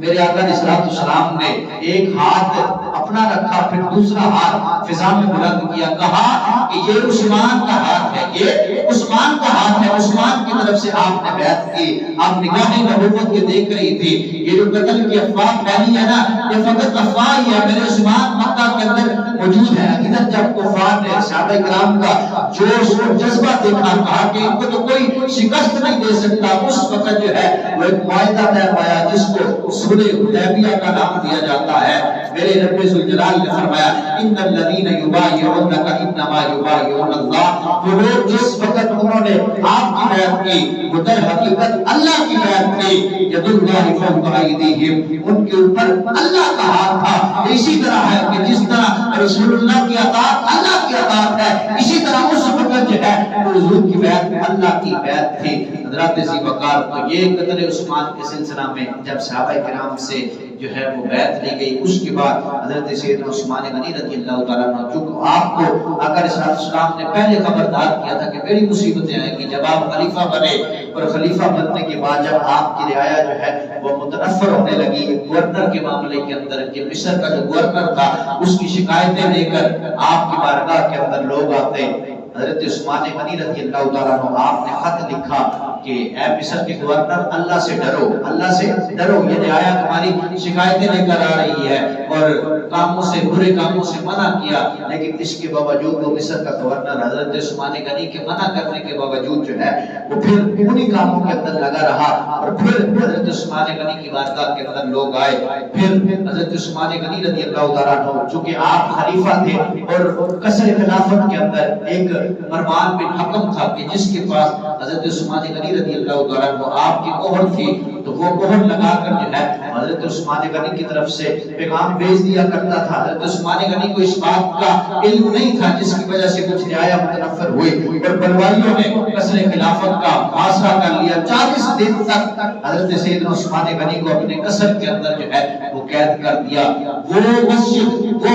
میرے آقا علیہ السلام نے ایک ہاتھ اپنا رکھا، پھر دوسرا ہاتھ فضا میں بلند کیا، کہا کہ یہ عثمان کا ہاتھ ہے، یہ عثمان کا ہاتھ ہے، عثمان کی طرف سے آپ نے بیعت کی۔ آپ نگاہیں نبوت کے دیکھ رہی تھی، یہ جو قتل کی افواہ پھیلی ہے نا، یہ فقط افواہ ہی ہے، میرے عثمان مکہ کے اندر موجود ہے۔ ادھر جب کفار نے صحابہ کرام کا جوش اور جذبہ دیکھا، کہا کہ ان کو تو کوئی شکست نہیں دے سکتا۔ اس وقت جو ہے وہ ایک معاہدہ طے پایا جس کو صلح حدیبیہ کا نام دیا جاتا ہے۔ میرے رب ذوالجلال نے فرمایا ان الذین یبایعونک انما یبایعون اللہ، وہ لوگ جس وقت انہوں نے آپ کی بیعت کی وہ در حقیقت اللہ کی بیعت کی۔ ید اللہ فوق ایدیہم، ان کے اوپر اللہ کا ہاتھ تھا۔ اسی طرح ہے کہ جس طرح رسول اللہ کی اطاعت اللہ کی اطاعت ہے، اسی طرح اس وقت جو ہے حضور کی بیعت اللہ کی بیعت تھی۔ حضرت ذوالفقار کو یہ قتل عثمان کے سلسلہ میں جب صحابہ کرام سے جو ہے وہ بیعت لی گئی، اس کے بعد حضرت سیدنا عثمان غنی رضی اللہ تعالیٰ عنہ جو آپ کو آقا علیہ السلام نے پہلے خبردار کیا تھا کہ بڑی مصیبتیں آئیں گی جب آپ خلیفہ بنے، اور خلیفہ بننے کے بعد جب آپ کی رعایا جو ہے وہ متنفر ہونے لگی، گورنر کے معاملے کے اندر کہ مصر کا جو گورنر تھا اس کی شکایتیں لے کر آپ کی بارگاہ کے اندر لوگ آتے، حضرت عثمان غنی رضی اللہ تعالیٰ عنہ آپ نے خط لکھا کہ اے مصر کے گورنر اللہ سے ڈرو، اللہ سے ڈرو، یہ رعایا تمہاری شکایتیں لے کر آ رہی ہے اور کاموں سے برے کاموں سے منع کیا، لیکن اس کے باوجود وہ مصر کا گورنر حضرت عثمان غنی کے منع کرنے کے باوجود جو ہے وہ پھر انہی کاموں کے اندر لگا رہا، اور پھر حضرت عثمان غنی کی بارگاہ کے اندر لوگ آئے، پھر حضرت عثمان غنی رضی اللہ تعالیٰ عنہ چونکہ آپ خلیفہ تھے اور قصر خلافت کے اندر ایک مروان بن حکم تھا کہ جس کے پاس حضرت عثمان غنی رضی اللہ تعالیٰ عنہ آپ کی مہر تھی، تو وہ مہر لگا کر جو ہے حضرت عثمان غنی کی طرف سے پیغام بھیج دیا کرتا تھا۔ حضرت عثمان غنی کو اس بات کا علم نہیں تھا جس کی وجہ سے کچھ رعایا متنفر ہوئی اور بلوائیوں نے قصر خلافت کا آسرا کر لیا۔ 40 دن تک حضرت سیدنا عثمان غنی کو اپنے قصر کے اندر جو ہے وہ قید کر دیا۔ وہ مسجد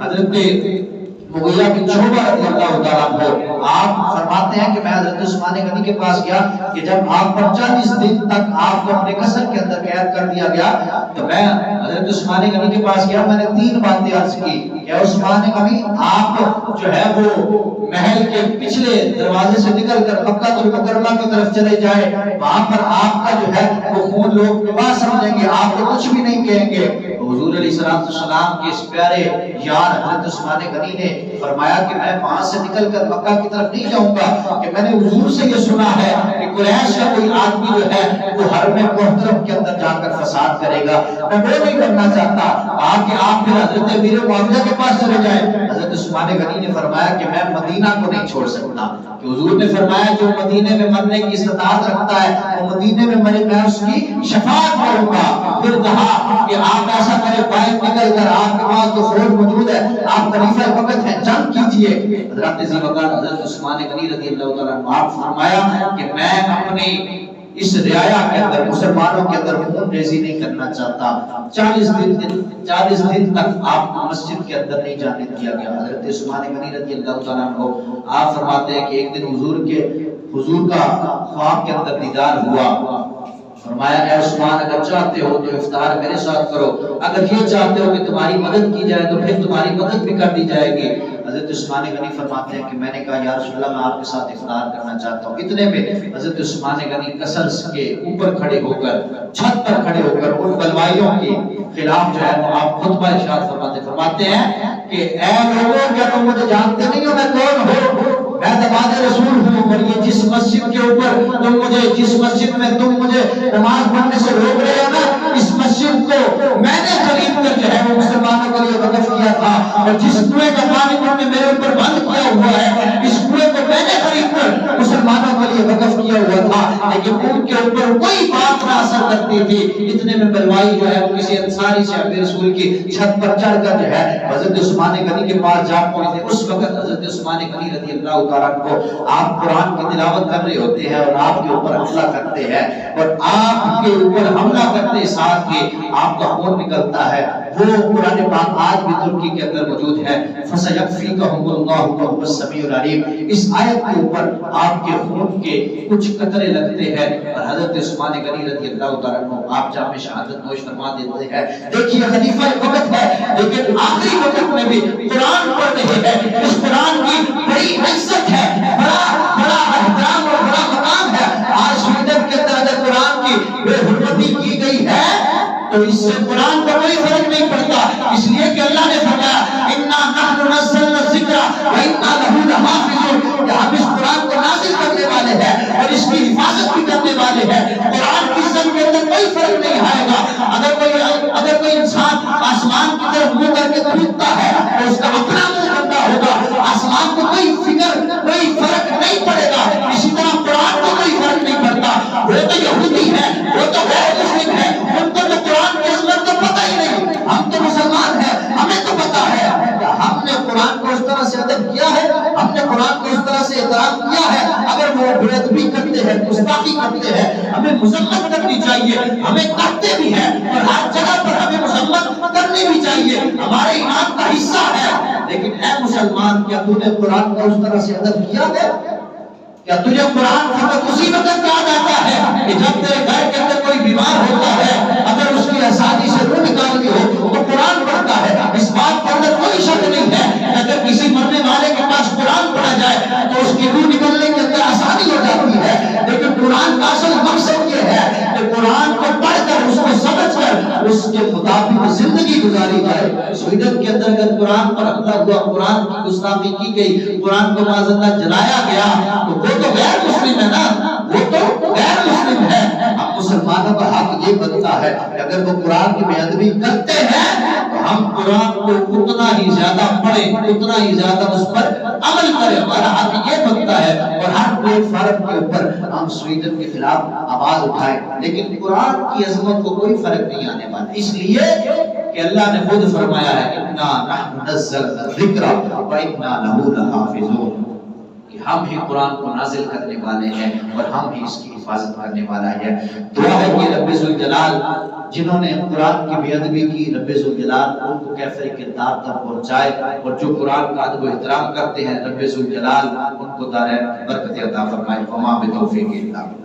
حضرت مغیرہ بن شعبہ رضی اللہ تعالیٰ عنہ آپ فرماتے ہیں کہ میں حضرت عثمان غنی کے پاس گیا کہ جب آپ پر 40 دن تک آپ کو اپنے قصر کے اندر قید کر دیا گیا تو میں حضرت عثمان غنی کے پاس گیا، میں نے 3 باتیں عرض کی کہ عثمان غنی آپ جو ہے وہ محل کے پچھلے دروازے سے نکل کر مکہ المکرمہ کی طرف چلے جائے، وہاں پر آپ کا جو ہے وہ خون لوگ نبا سمجھیں گے، آپ کو کچھ بھی نہیں کہیں گے۔ حضور علیہ السلام کے اس پیارے یار حضرت عثمان غنی نے فرمایا کہ میں وہاں سے نکل کر مکہ کی طرف نہیں جاؤں گا کہ میں نے حضور سے یہ سنا ہے کہ قریش کا کوئی آدمی جو ہے وہ حرم محترم کے اندر جا کر فساد کرے گا، میں وہ نہیں کرنا چاہتا۔ کہا کہ آپ پھر حضرت امیر معاویہ کے پاس چلے جائیں۔ حضرت عثمان غنی نے فرمایا کہ میں مدینہ کو نہیں چھوڑ سکتا، کہ حضور نے فرمایا جو مدینے میں مرنے کی استطاعت رکھتا ہے وہ مدینے میں مرے، میں اس کی شفاعت کروں گا۔ پھر کہا کہ آپ ایسا کریں، باہر نکل کر آپ کے پاس تو فوج موجود ہے، آپ خلیفہ وقت ہیں، جنگ کیجئے۔ حضرت ذی وقار حضرت عثمان غنی رضی اللہ تعالیٰ عنہ آپ فرمایا کہ میں اپنی اس رعایا کے اندر مسلمانوں کے اندر خون ریزی نہیں کرنا چاہتا۔ 40 دن تک آپ کو مسجد کے اندر نہیں جانے دیا گیا۔ حضرت عثمان غنی رضی اللہ تعالیٰ عنہ آپ فرماتے ہیں کہ ایک دن حضور کا خواب کے اندر دیدار ہوا۔ فرمایا اے عثمان اگر چاہتے ہو تو افطار میرے ساتھ کرو، اگر یہ چاہتے ہو کہ تمہاری مدد کی جائے تو پھر تمہاری مدد بھی کر دی جائے گی۔ حضرت عثمان غنی فرماتے ہیں کہ میں نے کہا یا رسول اللہ میں آپ کے ساتھ افطار کرنا چاہتا ہوں۔ اتنے میں حضرت عثمان غنی قصر کے اوپر کھڑے ہو کر، چھت پر کھڑے ہو کر ان بلوائیوں کے خلاف جو ہے وہ آپ خطبہ ارشاد فرماتے ہیں کہ اے لوگوں کیا تم مجھے جانتے نہیں ہو میں کون ہوں؟ میں داماد رسول ہوں، اور یہ جس مسجد کے اوپر جس مسجد میں تم مجھے نماز پڑھنے سے روک رہے ہو نا، اس مسجد کو میں نے خرید کر جو ہے وہ مسلمانوں کے لیے وقف کیا تھا، اور جس کنویں کا پانی تم نے میرے اوپر بند کیا ہوا ہے اس کنویں کو میں نے خرید کر مسلمانوں کے لیے وقف کیا ہوا تھا، لیکن ان کے اوپر کوئی بات نہ اثر کرتی تھی۔ اتنے میں بلوائی جو ہے وہ کسی انصاری صحابی رسول کی چھت پر چڑھ کر جو ہے حضرت عثمان غنی کے پاس جا پہنچے۔ اس وقت حضرت عثمان غنی رضی اللہ تعالیٰ کو آپ قرآن کی تلاوت کر رہے ہوتے ہیں اور آپ کے اوپر حملہ کرتے ہیں، اور آپ کے اوپر حملہ کرتے ساتھ ہی آپ کا خون نکلتا ہے۔ وہ قرآن پاک آج بھی ترکی کے اندر موجود ہے، فَسَيَكْفِيكَهُمُ اللَّهُ وَهُوَ السَّمِيعُ الْعَلِيمُ۔ اس آیت کے اوپر آپ کے خون کے کچھ قطرے لگتے ہیں اور حضرت عثمان غنی رضی اللہ تعالیٰ عنہ آپ جام شہادت نوش فرما دیتے ہیں۔ دیکھیے خلیفہ وقت ہے لیکن آخری وقت میں بھی قرآن پڑھ رہے ہیں۔ اس قرآن کی بڑی عزت ہے، بڑا احترام اور بڑا مقام ہے۔ آج سویڈن کے اندر اگر قرآن کی بے حرمتی کی گئی ہے تو اس سے قرآن کا کوئی فرق نہیں پڑتا، اس لیے کہ اللہ نے فرمایا اِنَّا نَحْنُ نَزَّلْنَا الذِّكْرَ وَإِنَّا لَهُ لَحَافِظُونَ، کہ ہم اس قرآن کو نازل کرنے والے ہیں اور اس کی حفاظت بھی کرنے والے ہیں۔ قرآن کی عزت کے اندر کوئی فرق نہیں آئے گا۔ اگر کوئی انسان آسمان کی طرف منہ کر کے تھوکتا ہے تو اس کا اپنا منہ گندا ہوگا، آسمان کو کوئی کوئی فرق نہیں پڑے گا۔ اسی طرح قرآن کو کوئی فرق نہیں پڑتا، وہ تو یہودی ہے، وہ تو غیر مسلم ہے، ان کو تو قرآن کی عظمت کا پتہ ہی نہیں، ہم تو مسلمان ہیں، ہمیں تو پتہ ہے۔ ہم نے قرآن کو اس طرح سے ادب کیا ہے، ہم نے قرآن کو اس طرح سے احترام کیا ہے، اگر وہ بے ادبی کرتے ہیں، گستاخی کرتے ہیں، ہمیں مذمت کرنی چاہیے، ہمیں کرتے بھی ہیں اور ہر جگہ پر ہمیں مذمت کرنی بھی چاہیے، ہمارے ایمان کا حصہ ہے۔ لیکن اے مسلمان کیا تو نے قرآن کا اس طرح سے ادب کیا ہے؟ کیا تجھے قرآن فقط اسی وقت یاد آتا ہے کہ جب تیرے گھر کے اندر کوئی بیمار ہوتا ہے، اگر اس کی آسانی سے روح نکالنی ہو تو قرآن پڑھتا ہے؟ اس بات کے اندر کوئی شک نہیں ہے کہ اگر کسی مرنے والے کے پاس قرآن پڑھا جائے تو اس کی روح نکلنے کے اندر آسانی ہو جاتی ہے۔ لیکن قرآن کا اصل مقصد یہ ہے کہ قرآن کو پڑھ کر اس کو سمجھ کر اس کے مطابق زندگی گزاری جائے۔ سویڈن کے اندر اگر قرآن پر حملہ ہوا، قرآن کی گستاخی کی گئی، قرآن کو معاذ اللہ جلایا گیا تو وہ تو غیر مسلم ہے نا، وہ تو غیر مسلم ہے۔ اب مسلمانوں کا حق یہ بنتا ہے کہ اگر وہ قرآن کی بے ادبی کرتے ہیں تو ہم قرآن کو اتنا ہی زیادہ پڑھیں، اتنا ہی زیادہ اس پر عمل کریں، ہمارا حق یہ بنتا ہے۔ اور ہر پلیٹ فارم کے اوپر ہم سویڈن کے خلاف آواز اٹھائیں، لیکن قرآن کی عظمت کو کوئی فرق نہیں آنے والا، اس لیے کہ اللہ نے خود فرمایا ہے اِنَّا نَحْنُ نَزَّلْنَا الذِّكْرَ وَإِنَّا لَهُ لَحَافِظُونَ، کہ ہم ہی قرآن کو نازل کرنے والے ہیں اور ہم ہی اس کی حفاظت کرنے والا ہے۔ دعا ہے کہ رب ذوالجلال جنہوں نے قرآن کی بے ادبی کی، رب ذوالجلال ان کو کیفر کردار تک پہنچائے، اور جو قرآن کا ادب و احترام کرتے ہیں رب ذوالجلال ان کو دارین برکت عطا فرمائے۔ وما بتوفیق الا باللہ۔